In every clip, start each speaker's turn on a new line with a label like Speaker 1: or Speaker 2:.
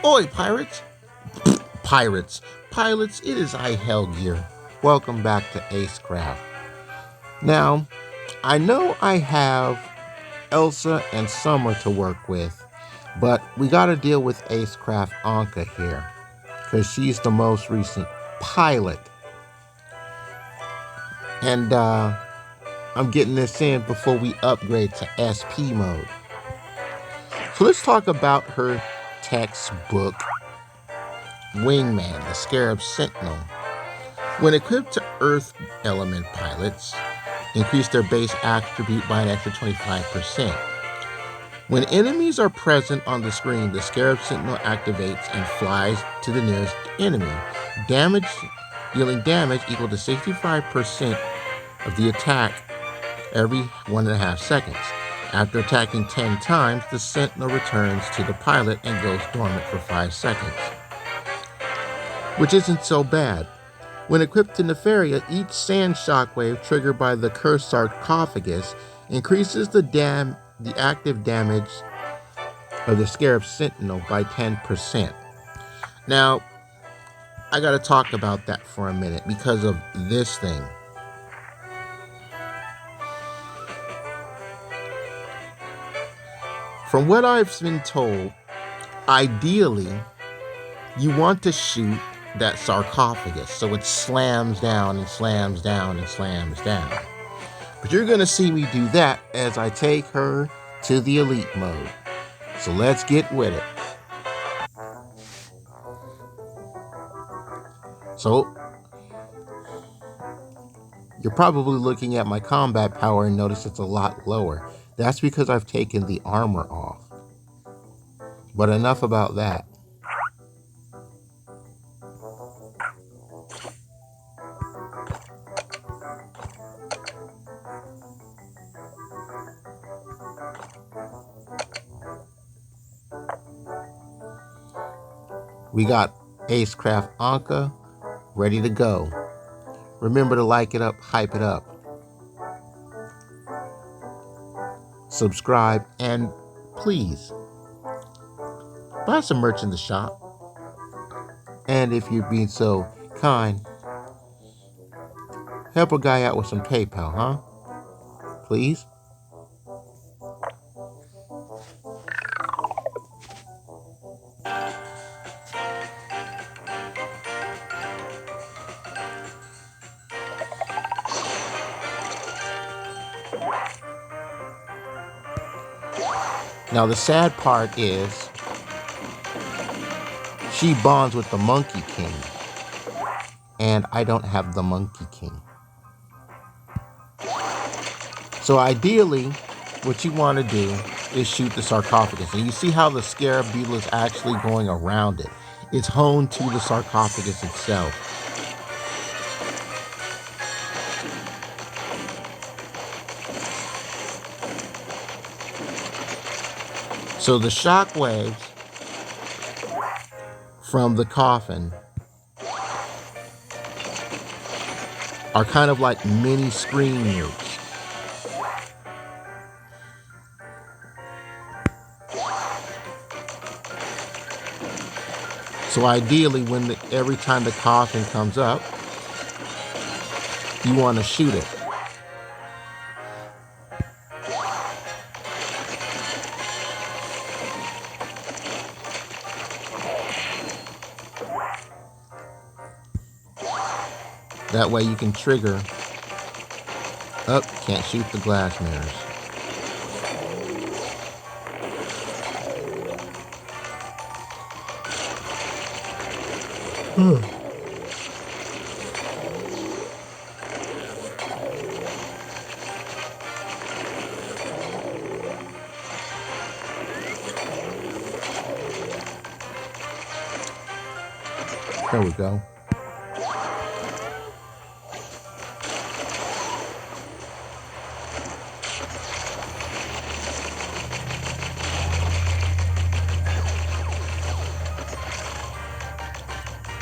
Speaker 1: Oi, pirates! Pirates! Pilots, it is I, Hellgear. Welcome back to Acecraft. Now, I know I have Elsa and Summer to work with, but we gotta deal with Acecraft Ankha here, because she's the most recent pilot. And I'm getting this in before we upgrade to SP mode. So let's talk about her textbook Wingman, the Scarab Sentinel. When equipped to Earth element pilots, increase their base attribute by an extra 25%. When enemies are present on the screen, the Scarab Sentinel activates and flies to the nearest enemy, dealing damage equal to 65% of the attack every 1.5 seconds. After attacking 10 times, the Sentinel returns to the pilot and goes dormant for 5 seconds, which isn't so bad. When equipped to Nepheria, each sand shockwave triggered by the cursed sarcophagus increases the active damage of the Scarab Sentinel by 10%. Now, I gotta talk about that for a minute because of this thing. From what I've been told, ideally, you want to shoot that sarcophagus so it slams down and slams down and slams down. But you're gonna see me do that as I take her to the elite mode. So let's get with it. So, you're probably looking at my combat power and notice it's a lot lower. That's because I've taken the armor off. But enough about that. We got Acecraft Ankha ready to go. Remember to like it up, hype it up. Subscribe, and please buy some merch in the shop. And if you're being so kind, help a guy out with some PayPal, huh? Please? Now the sad part is she bonds with the Monkey King, and I don't have the Monkey King. So ideally, what you want to do is shoot the sarcophagus. And you see how the scarab beetle is actually going around it. It's honed to the sarcophagus itself. So the shock waves from the coffin are kind of like mini screen nukes. So ideally, every time the coffin comes up, you want to shoot it. That way you can trigger. Oh, can't shoot the glass mirrors. There we go.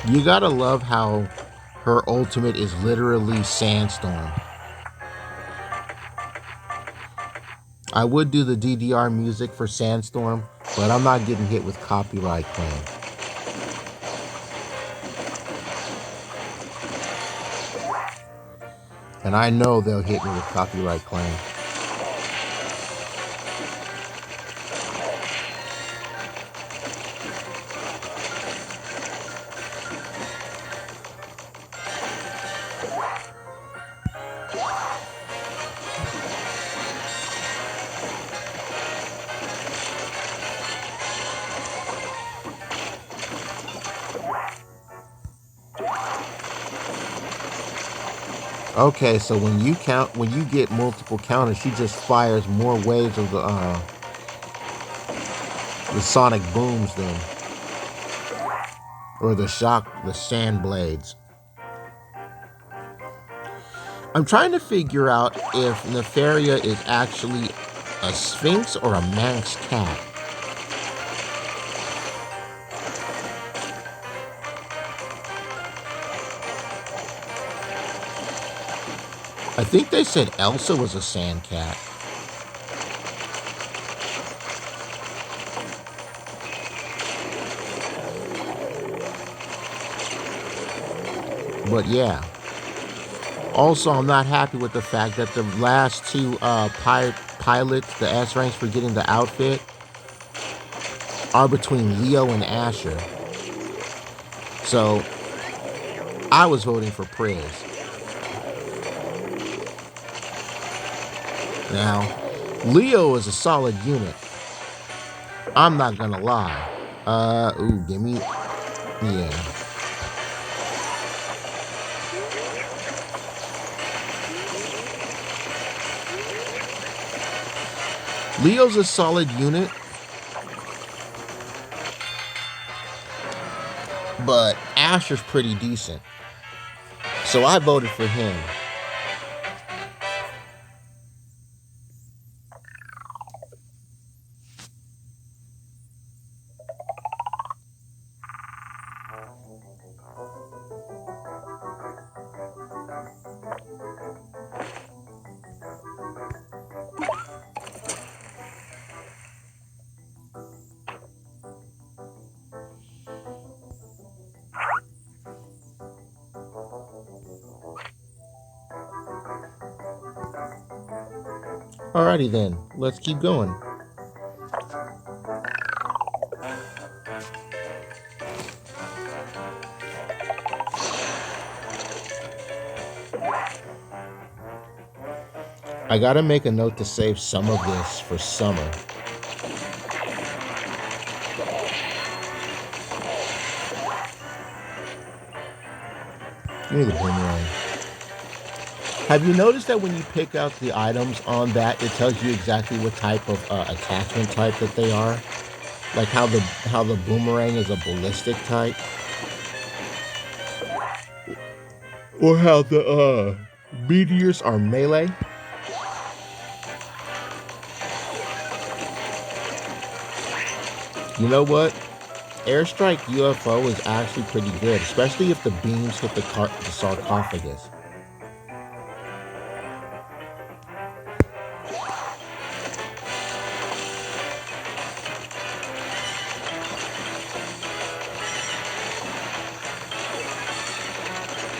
Speaker 1: You gotta love how her ultimate is literally Sandstorm. I would do the DDR music for Sandstorm, but I'm not getting hit with copyright claim. And I know they'll hit me with copyright claim. Okay, so when you get multiple counters, she just fires more waves of the sonic booms then, or the sand blades. I'm trying to figure out if Nepheria is actually a sphinx or a Manx cat. I think they said Elsa was a sand cat. But yeah. Also, I'm not happy with the fact that the last two pilots, the S ranks for getting the outfit, are between Leo and Asher. So I was voting for Priz. Now, Leo is a solid unit. I'm not gonna lie. Give me, yeah. Leo's a solid unit, but Asher's pretty decent. So I voted for him. Alrighty then, let's keep going. I gotta make a note to save some of this for summer. Give me the boomerang. Have you noticed that when you pick out the items on that, it tells you exactly what type of attachment type that they are? Like how the boomerang is a ballistic type, or how the meteors are melee. You know what? Airstrike UFO is actually pretty good, especially if the beams hit the sarcophagus.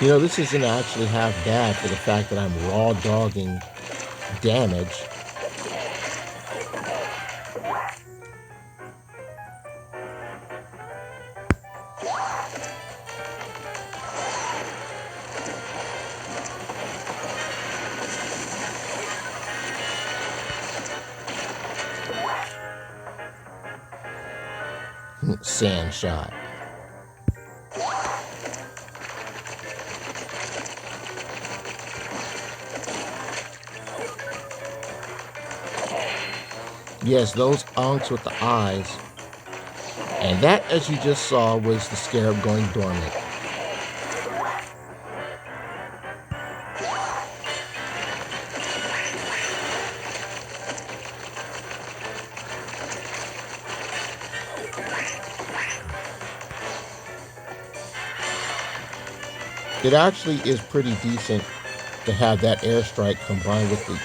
Speaker 1: You know, this isn't actually half bad for the fact that I'm raw dogging damage. Sand shot. Yes, those Ankhs with the eyes. And that, as you just saw, was the scarab going dormant. It actually is pretty decent to have that airstrike combined with the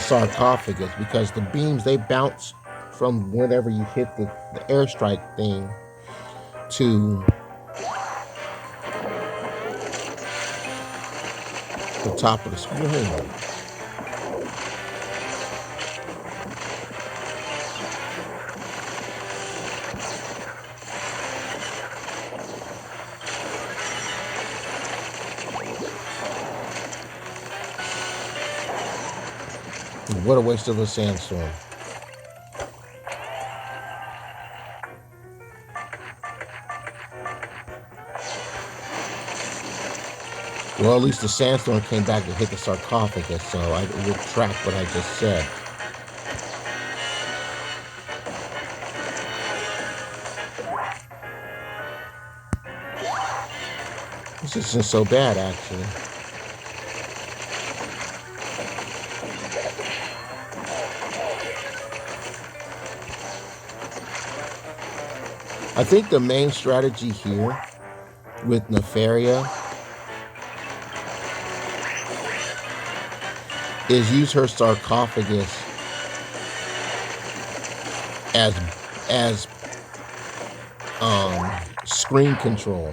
Speaker 1: sarcophagus, because the beams, they bounce from whenever you hit the airstrike thing to The top of the screen. What a waste of a sandstorm. Well, at least the sandstorm came back to hit the sarcophagus, so I retract what I just said. This isn't so bad, actually. I think the main strategy here with Nepheria is use her sarcophagus as screen control.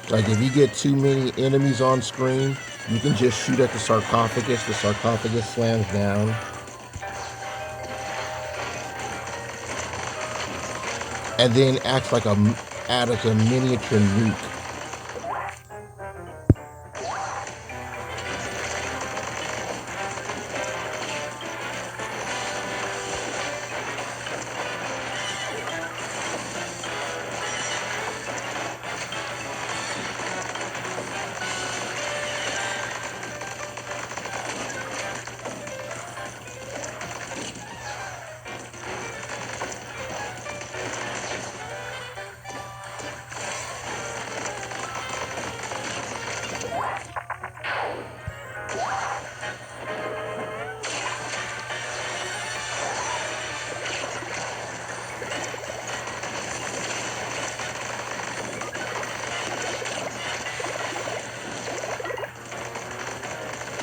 Speaker 1: Like if you get too many enemies on screen, you can just shoot at the sarcophagus slams down. And then acts like a miniature nuke.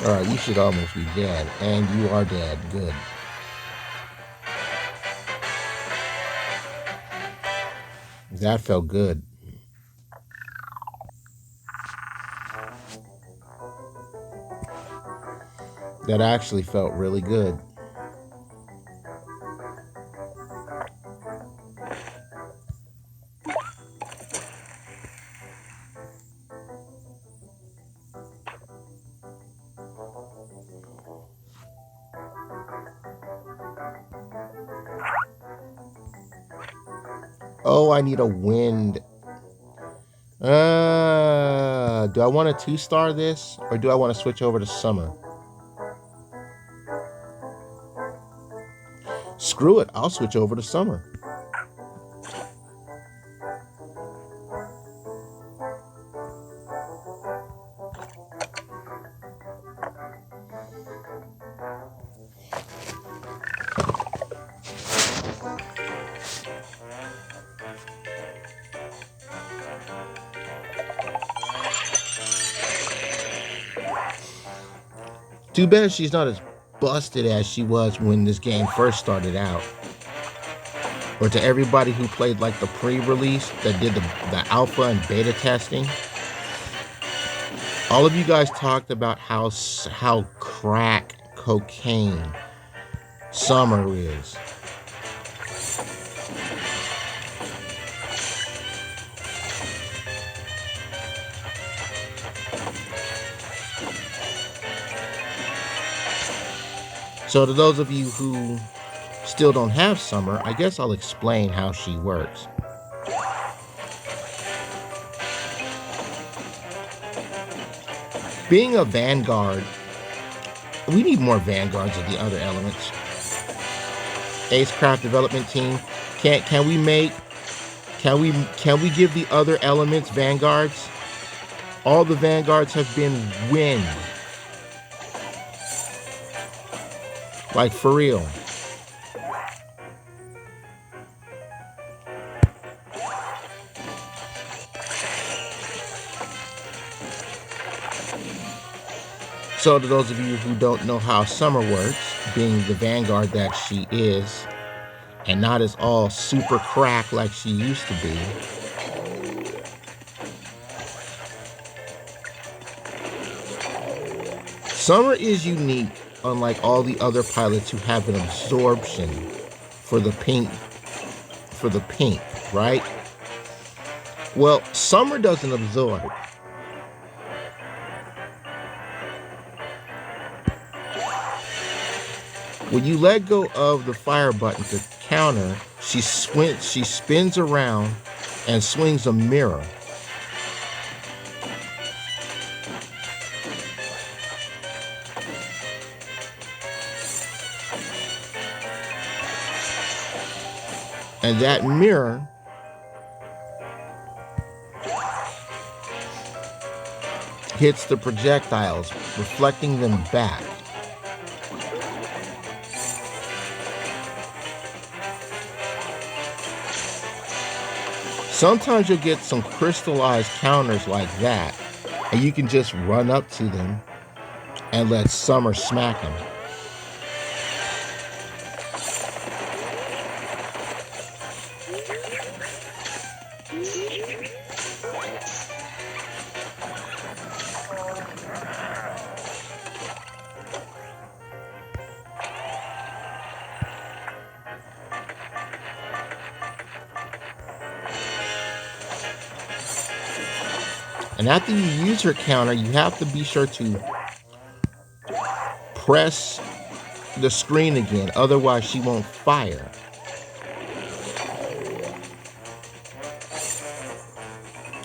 Speaker 1: Alright, you should almost be dead. And you are dead. Good. That felt good. That actually felt really good. Oh, I need a wind. Do I want to 2-star this? Or do I want to switch over to summer? Screw it. I'll switch over to summer. Too bad she's not as busted as she was when this game first started out. Or to everybody who played like the pre-release that did the alpha and beta testing. All of you guys talked about how crack cocaine summer is. So to those of you who still don't have summer, I guess I'll explain how she works. Being a vanguard, we need more vanguards of the other elements. Acecraft development team, can we give the other elements vanguards? All the vanguards have been wind. Like for real. So to those of you who don't know how Summer works, being the vanguard that she is, and not as all super crack like she used to be. Summer is unique, unlike all the other pilots who have an absorption for the pink, right? Well, Summer doesn't absorb. When you let go of the fire button to counter, she spins around and swings a mirror. And that mirror hits the projectiles, reflecting them back. Sometimes you'll get some crystallized counters like that, and you can just run up to them and let Summer smack them. And after you use her counter, you have to be sure to press the screen again, otherwise she won't fire.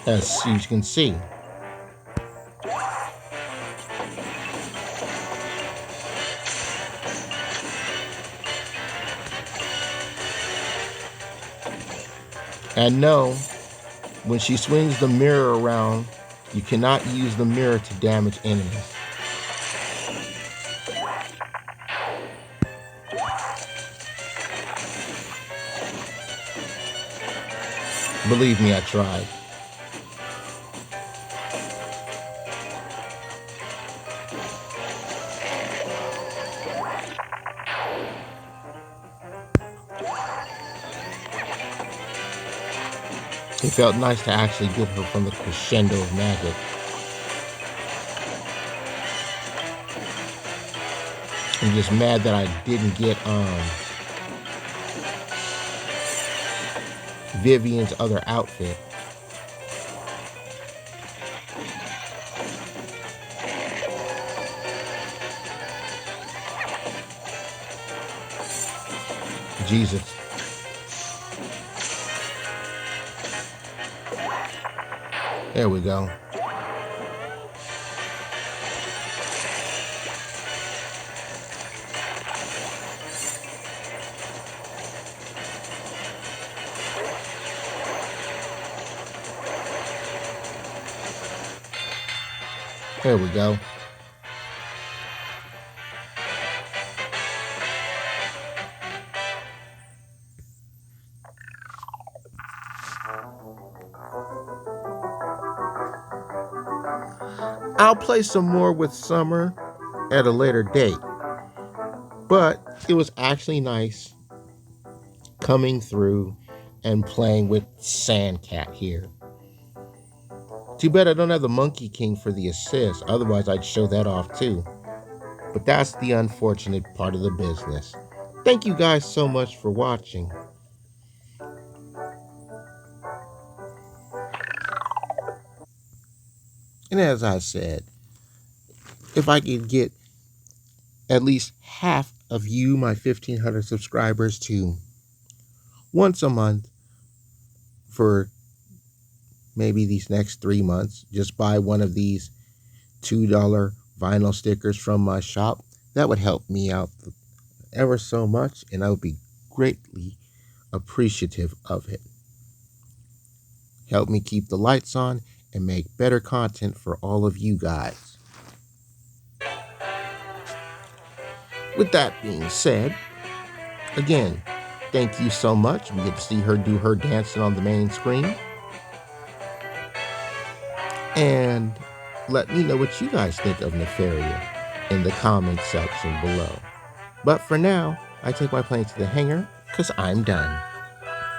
Speaker 1: As you can see. And no, when she swings the mirror around, you cannot use the mirror to damage enemies. Believe me, I tried. It felt nice to actually get her from the crescendo of magic. I'm just mad that I didn't get Vivian's other outfit. Jesus. There we go. There we go. I'll play some more with Summer at a later date. But it was actually nice coming through and playing with Sandcat here. Too bad I don't have the Monkey King for the assist, otherwise I'd show that off too. But that's the unfortunate part of the business. Thank you guys so much for watching. And as I said, if I could get at least half of you, my 1,500 subscribers, to once a month for maybe these next 3 months, just buy one of these $2 vinyl stickers from my shop, that would help me out ever so much, and I would be greatly appreciative of it. Help me keep the lights on and make better content for all of you guys. With that being said, again, thank you so much. We get to see her do her dancing on the main screen. And let me know what you guys think of Nepheria in the comments section below. But for now, I take my plane to the hangar, because I'm done.